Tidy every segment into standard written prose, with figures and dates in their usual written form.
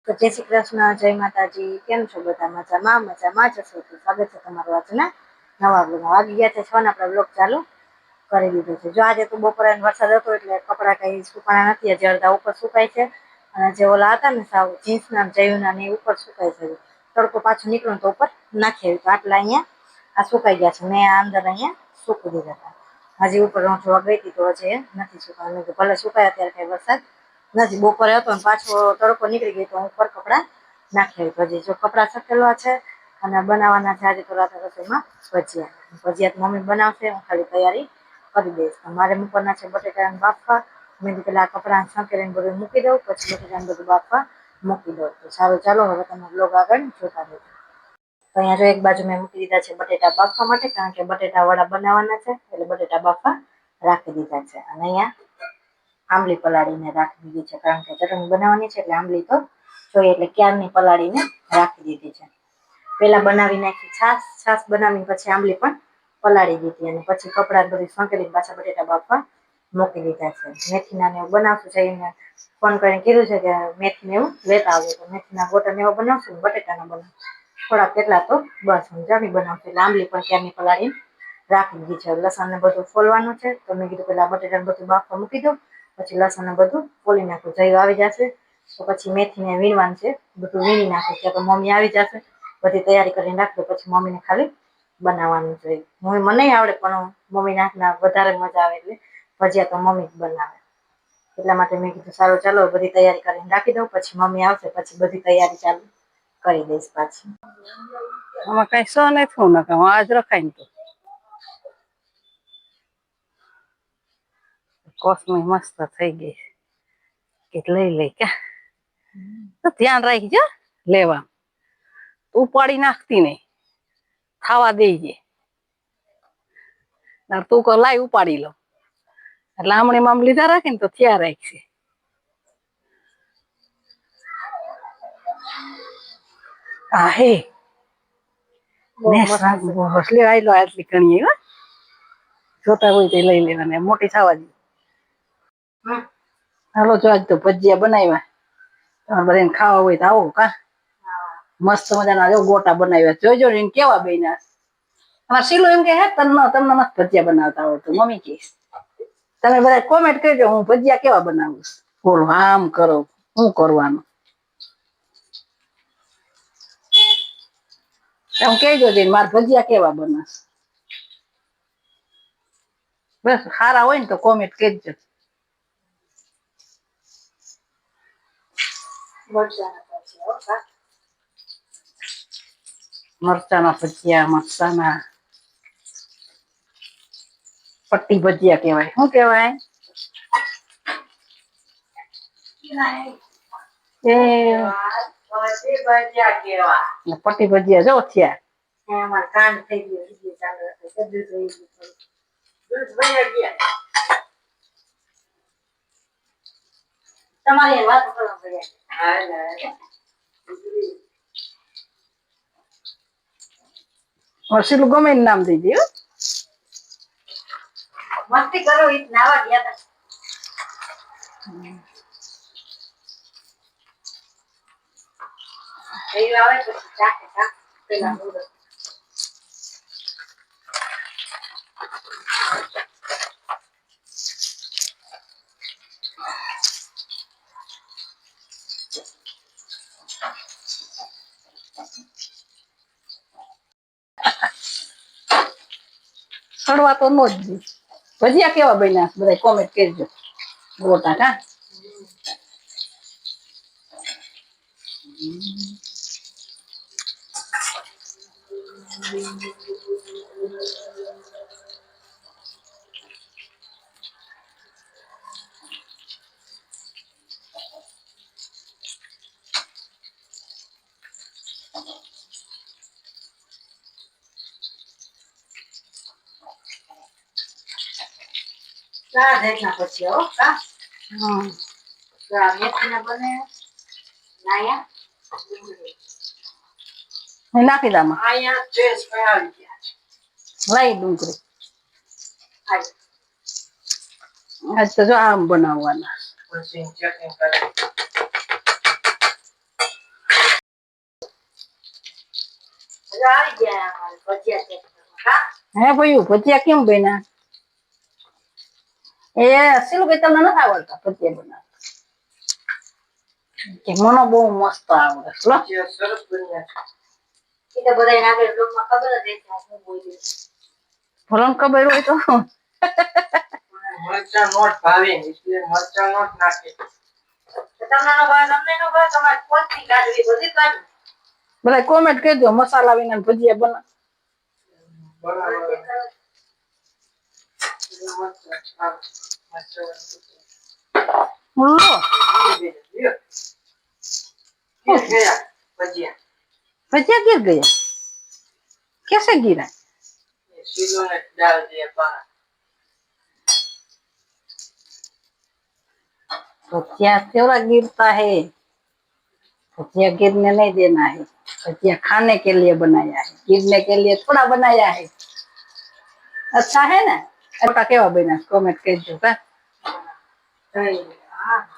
તો જય શ્રી કૃષ્ણ, જય માતાજી. કેમ છો બધા? મજામાં જ હશો. સ્વાગત છે તમારું આજના નવા બ્લોગમાં. વાગી ગયા છે 6 ને આપણે બ્લોગ ચાલુ કરી દીધો છે. જો આજે તો બપોરે વરસાદ હતો એટલે કપડાં કઈ સુકાણા નથી. હજી અડધા ઉપર સુકાય છે અને જે ઓલા હતા ને સાવ જીન્સના જયુના ને ઉપર સુકાય છે. તડકો પાછો નીકળ્યો તો ઉપર નાખી આવ્યું. તો આટલા અહીંયા આ સુકાઈ ગયા છે. મેં આ અંદર અહીંયા સૂકવી દીધા હતા. હજી ઉપર હું જોવા ગઈ હતી તો હજી નથી સુકાયા. ભલે સુકાયા અત્યારે કઈ વરસાદ નથી. બપોરે હતો ને પાછો તડકો નીકળી ગયો તો હું ઉપર કપડાં નાખી આવી. હજી જો કપડાં સકેલવા છે અને બનાવવાના છે આજે તો રાતે રસોઈમાં ભજીયા તો મમ્મી બનાવશે, હું ખાલી તૈયારી કરી દઈશ. મારે મૂકવાના છે બટેટાને બાફવા. મેં પેલા કપડાં સંકેલીને બધું મૂકી દઉં, પછી બટેટાને બધું બાફવા મૂકી દઉં. તો સારું ચાલો હવે તમે બ્લોગ આગળ જોતા રહેજો. તો અહીંયા જો એક બાજુ મેં મૂકી દીધા છે બટેટા બાફવા માટે, કારણ કે બટેટા વડા બનાવવાના છે એટલે બટેટા બાફવા રાખી દીધા છે. અને અહીંયા આંબલી પલાળીને રાખી દીધી છે, કારણ કે ચટણી બનાવવાની છે એટલે આંબલી તો જોઈએ એટલે ક્યારની પલાળીને રાખી દીધી છે. પેલા બનાવી નાખી છાશ બનાવીને પછી આંબલી પણ પલાળી દીધી અને પછી કપડાં બધી સંકેલીને પાછા બટેટા બાફવા મૂકી દીધા છે. મેથીના ને એવું બનાવશું છે એને ફોન કરીને કીધું છે કે મેથી ને એવું લેતા આવજો. તો મેથીના ગોટા ને એવા બનાવશું, બટેટાના બનાવશું થોડાક કેટલા તો બસ જમી બનાવશું. એટલે આંબલી પણ ક્યારની પલાળીને રાખી દીધી છે. લસણ ને બધું ફોલવાનું છે તો મેં કીધું પેલા બટેટાને બધું બાફવા મૂકી દઉં, પછી લસણ ને બધું ફોલી નાખું. જયું આવી જશે તો પછી મેથીને વીણવાનું છે, બધું વીણી નાખું. ત્યાં તો મમ્મી આવી જશે, બધી તૈયારી કરીને રાખજો. પછી મમ્મીને ખાલી બનાવવાનું છે. મને આવડે પણ મમ્મીના હાથના વધારે મજા આવે એટલે ભજીયા તો મમ્મી જ બનાવે. એટલા માટે મેં કીધું સારું ચાલો બધી તૈયારી કરીને રાખી દઉં, પછી મમ્મી આવશે પછી બધી તૈયારી ચાલુ કરી દઈશ પાછી. આમાં કઈ સો નથી હું નકા આજ રખાય ને તો કોસમી મસ્ત થઈ ગઈ કે લઈ લઈ ક્યાં તો ધ્યાન રાખીજો લેવા. ઉપાડી નાખતી નઈ, ખાવા દેજે. તું કો લાઈ ઉપાડી લો એટલે આમણે આમ લીધા રાખે ને તો થયા રાખશે. આ હે હસલી આયલો આટલી ઘણી હો જોતા હોય તો લઈ લેવાને મોટી થવા દે. હાલો જો આજ તો ભજીયા બનાવ્યા. તમારે બધાને ખાવા હોય તો આવો કા મસ્ત મજાના જો ગોટા બનાવ્યા. જોઈજો ને કેવા બન્યા. અમારે શીલું એમ કે હે તમને મસ્ત ભજીયા બનાવતા આવડતું. મમ્મી કહીશ તમે બધા કોમેન્ટ કરજો હું ભજીયા કેવા બનાવું. બોલો આમ કરો શું કરવાનું એમ કહેજો જઈને મારા ભજીયા કેવા બને. બસ સારા હોય ને તો કોમેન્ટ કરજો. મરચાના ભજીયા મરચાના પટ્ટી ભજીયા કેવાય. શું કેવાય? પટ્ટી ભજીયા જો થયા. કાંડ થઈ ગયો. તમારી વાત શીલું ગમે નામ દઈ દે. મસ્તી કરો નાવા ગયા હતા. આવે પેલા સડવા તો નો જ દી. ભજીયા કેવા બન્યા બધા કોમેન્ટ કરજો. ગોટા કા પછી મેથીના બને નાખી દે આમાં. લઈ ડુંગળી આજ તો જો આમ બનાવવાના. આવી ગયા અમારે ભજીયા છે હા હે ભાઈ ભજીયા કેમ બન્યા એ સીલું ભાઈ તમને નથી આવડતા ભજીયા બનાવતા કે મને બહુ મસ્ત આવડે સરસ બન્યા એ તો બધા આગળ લોકમાં ખબર જ રહેશે હું બોલી ભલન ખબર હોય તો મરચા નોટ ભાવે એટલે મરચા નોટ નાખે તમને નો ભાવે તમને નો ભાવે તમારે કોથળી કાઢવી બધી કાઢવી બધા કોમેન્ટ કરજો મસાલા વિના ભજીયા બના બરાબર લો ગયા ભજીયા ભજીયા गिर ગયા कैसे गिरा સીલો ને ડાલ દે બહાર भजिया थोड़ा गिरता है भजिया गिरने नहीं देना है भजिया खाने के लिए बनाया है गिरने के लिए थोड़ा बनाया है अच्छा है ना छोटा केवा बना कमेंट करજો का હા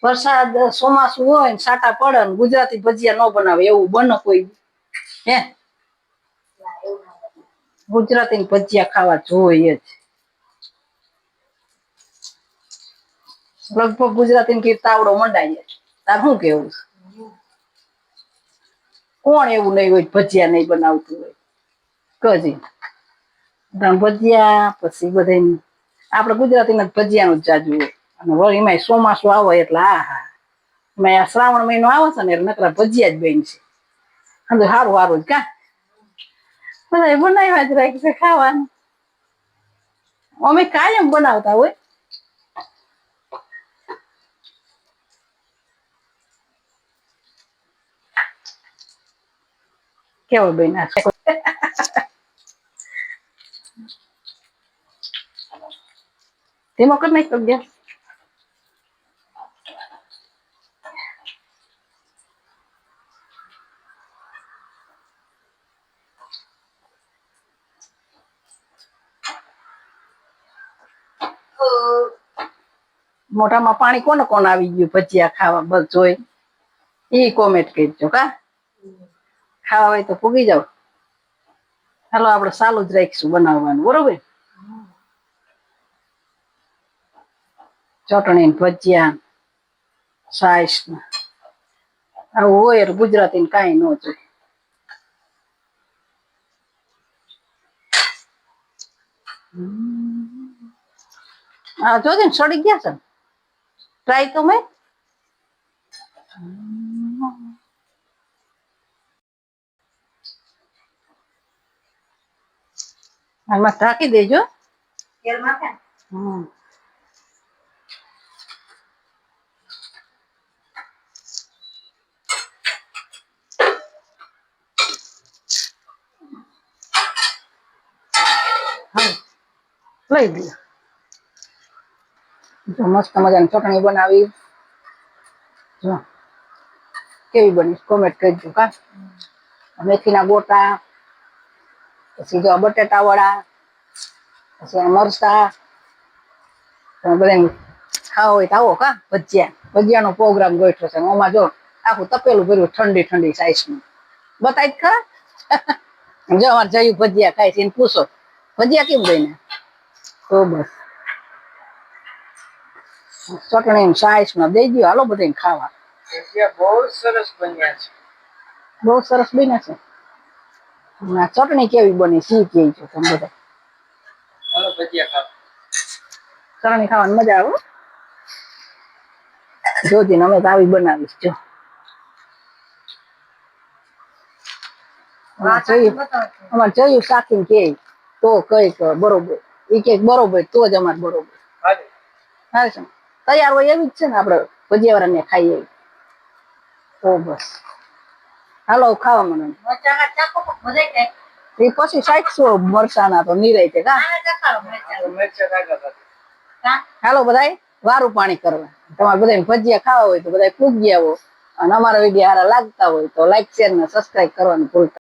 વરસાદ ચોમાસું હોય ને સાટા પડે ને ગુજરાતી ભજીયા ન બનાવે એવું બને કોઈ હે ગુજરાતી ભજીયા ખાવા જોઈએ જ લગભગ ગુજરાતી કીટ તાવડો મંડાય તાર શું કેવું કોણ એવું નહીં હોય ભજીયા નહીં બનાવતું હોય કજી ભજીયા પછી બધા આપણે ગુજરાતીના ભજીયાનું જ જાજુ હોય અને વળી એમાં ચોમાસું આવે એટલે હા હા એમાં શ્રાવણ મહિનો આવે છે ને એટલે નકરા ભજીયા જ બન છે સારું સારું જ કા બધા બનાવ્યા જ રાખશે ખાવાનું અમે કાયમ બનાવતા હોય કેવો બન્યા ધીમો કરી નાખ્યો ગેસ મોઢામાં પાણી કોને કોણ આવી ગયું ભજીયા ખાવા બસ જોઈ ઈ કોમેન્ટ કરજો કા ખાવા હોય તો પૂગી જાવ હાલો આપણે ચાલુ જ રાખીશું બનાવવાનું બરોબર ચટણી ને ભજીયા સાઈસ આવું હોય એટલે ગુજરાતી કાંઈ ન જોઈએ હા જોજે ને સડી ગયા છે ટ્રાય તો મેં આમાં ઢાંકી દેજો તેલ માથે લઈ દે જો મસ્ત મજાની ચટણી બનાવી જો કેવી બની કોમેન્ટ કરજો કા મેથીના ગોટા પછી જો બટેટા વડા પછી મરચા બધા ખાવા હોય તો આવો કા ભજીયાનો પ્રોગ્રામ ગોઠવ્યો છે આમાં જો આખું તપેલું ભર્યું ઠંડી ઠંડી સાઈઝનું બતાવી ખરા જો અમારે જયું ભજીયા ખાય છે એને પૂછો ભજીયા કેમ બન્યા તો બસ ચટણી સાઈઝ માં દઈ દો હાલો બધાને ખાવા ભજીયા બહુ સરસ બન્યા છે બહુ સરસ બન્યા છે ના ચટણી કેવી બની સી કેવી છે તમે બધા હાલો ભજીયા ખાવા ચટણી ખાવાની મજા આવે જોતી ને અમે તો આવી બનાવીશ જો અમારે જોયું શાકીને કે તો કઈક બરોબર એ કે બરોબર તો જ અમારે બરોબર હાલે હા છે તૈયાર હોય એવી જ છે ને આપડે ભજીયા વાળાને ખાઈએ તો બસ હાલો ખાવા મને મરચાના ચાકો બધે કઈ એ પછી 600 મરચાના તો નિરાય છે કા આને ચખાડો મરચા મરચા કાકા કા હાલો બધાય વારું પાણી કરવા તમારે બધાને ભજીયા ખાવા હોય તો બધા પૂગ ગયા હો અને અમારા વિડીયો હારા લાગતા હોય તો લાઈક શેર ને સબસ્ક્રાઇબ કરવાનું ભૂલતા